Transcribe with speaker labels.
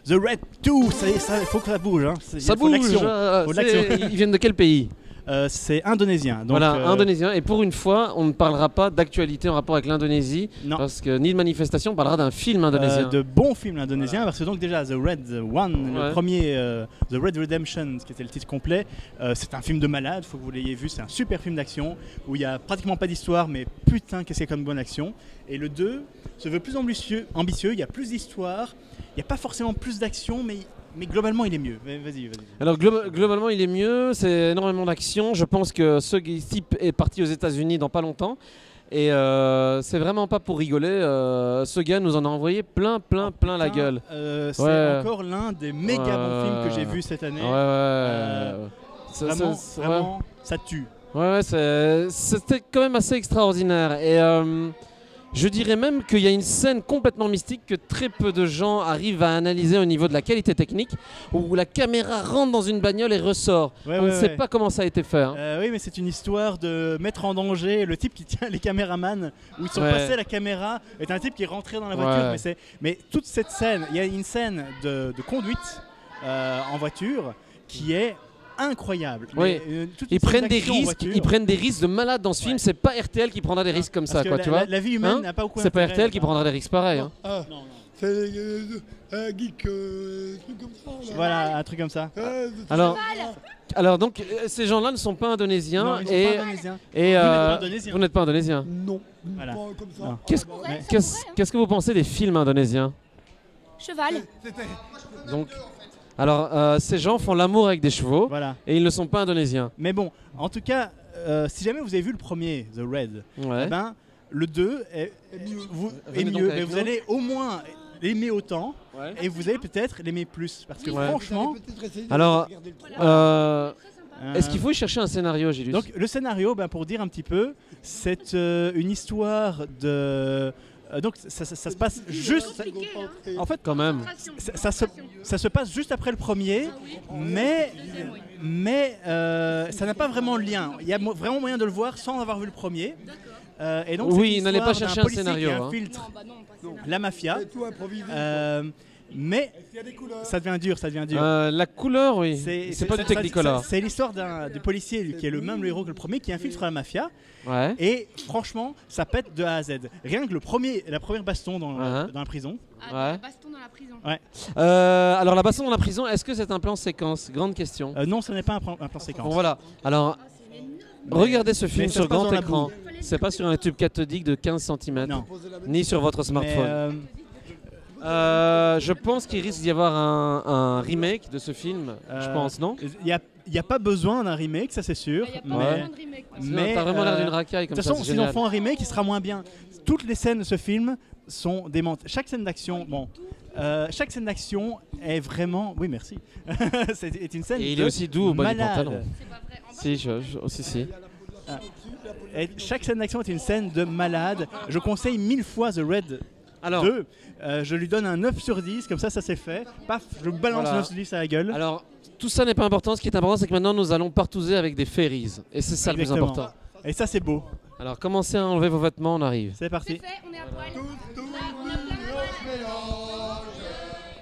Speaker 1: The Red 2, il faut que ça bouge. Hein.
Speaker 2: Ça bouge. Ils viennent de quel pays?
Speaker 1: C'est indonésien. Donc,
Speaker 2: voilà, indonésien. Et pour une fois, on ne parlera pas d'actualité en rapport avec l'Indonésie, parce que ni de manifestation, on parlera d'un film indonésien.
Speaker 1: De bons films indonésiens, parce que donc déjà The Red One, le premier, The Red Redemption, qui était le titre complet, c'est un film de malade, il faut que vous l'ayez vu, c'est un super film d'action, où il n'y a pratiquement pas d'histoire, mais putain qu'est-ce qu'il y a comme bonne action. Et le 2 se veut plus ambitieux, il y a plus d'histoire, il n'y a pas forcément plus d'action, mais globalement, il est mieux. Vas-y.
Speaker 2: Alors, globalement, il est mieux. C'est énormément d'action. Je pense que ce type est parti aux États-Unis dans pas longtemps. Et c'est vraiment pas pour rigoler. Ce gars nous en a envoyé plein la gueule.
Speaker 1: C'est encore l'un des méga bons films que j'ai vu cette année. Vraiment, ça tue.
Speaker 2: C'était quand même assez extraordinaire. Et je dirais même qu'il y a une scène complètement mystique que très peu de gens arrivent à analyser au niveau de la qualité technique, où la caméra rentre dans une bagnole et ressort. On ne sait pas comment ça a été fait.
Speaker 1: Oui, mais c'est une histoire de mettre en danger le type qui tient les caméramans, où ils sont passés la caméra, est un type qui est rentré dans la voiture. Mais toute cette scène, il y a une scène de conduite en voiture qui est incroyable.
Speaker 2: Oui. Ils prennent des risques de malade dans ce film. C'est pas RTL qui prendra des risques comme ça, quoi, tu vois.
Speaker 1: La vie humaine n'a pas beaucoup
Speaker 2: d'intérêt. C'est pas RTL qui prendra des risques pareils.
Speaker 1: Non.
Speaker 3: C'est un geek, truc comme ça. Là.
Speaker 1: Voilà, un truc comme ça.
Speaker 2: Alors donc, ces gens-là ne sont pas indonésiens.
Speaker 1: Non, ils sont pas indonésiens.
Speaker 2: Vous n'êtes pas indonésien.
Speaker 3: Non,
Speaker 1: voilà.
Speaker 3: pas comme ça.
Speaker 2: Qu'est-ce que vous pensez des films indonésiens?
Speaker 4: Cheval.
Speaker 2: Donc, alors, ces gens font l'amour avec des chevaux, et ils ne sont pas indonésiens.
Speaker 1: Mais bon, en tout cas, si jamais vous avez vu le premier, The Red, le 2 est mieux, mais vous allez au moins l'aimer autant, et vous allez peut-être l'aimer plus, parce que franchement...
Speaker 2: Alors, est-ce qu'il faut y chercher un scénario, Gilles?
Speaker 1: Donc le scénario, pour dire un petit peu, c'est une histoire de... donc ça se passe juste...
Speaker 2: En fait, quand même.
Speaker 1: Ça se passe juste après le premier, mais ça n'a pas vraiment de lien. Il y a vraiment moyen de le voir sans avoir vu le premier. Et donc,
Speaker 2: oui, n'allez pas chercher un scénario.
Speaker 1: Qui infiltre la mafia. Mais ça devient dur,
Speaker 2: la couleur, oui. C'est pas du Technicolor.
Speaker 1: C'est l'histoire du policier qui est le même héros que le premier, qui infiltre la mafia. Et franchement, ça pète de A à Z. Rien que la première baston dans la prison.
Speaker 4: La baston dans la prison.
Speaker 2: Alors la baston dans la prison, est-ce que c'est un plan séquence? Grande question.
Speaker 1: Non, ce n'est pas un plan séquence.
Speaker 2: Bon, voilà. Alors, regardez ce film sur grand écran. C'est pas sur un tube cathodique de 15 cm, ni sur votre smartphone. Je pense qu'il risque d'y avoir un remake de ce film, je pense, non?
Speaker 1: Il n'y a pas besoin d'un remake, ça c'est sûr.
Speaker 2: Mais t'as vraiment l'air d'une racaille comme ça.
Speaker 1: De toute façon, si on fait un remake, il sera moins bien. Toutes les scènes de ce film sont démentes. Chaque scène d'action, est vraiment... Oui, merci. C'est une scène.
Speaker 2: Et il est aussi doux au bas du pantalon.
Speaker 4: C'est pas vrai.
Speaker 2: Si.
Speaker 1: Et chaque scène d'action est une scène de malade. Je conseille 1000 fois The Red 2. Je lui donne un 9 sur 10, comme ça c'est fait. Paf, je balance 9 sur 10 à la gueule.
Speaker 2: Alors, tout ça n'est pas important. Ce qui est important, c'est que maintenant nous allons partouzer avec des ferries. Et c'est ça le plus important.
Speaker 1: Et ça, c'est beau.
Speaker 2: Alors, commencez à enlever vos vêtements, on arrive.
Speaker 1: C'est parti.
Speaker 4: C'est fait, on est à poil.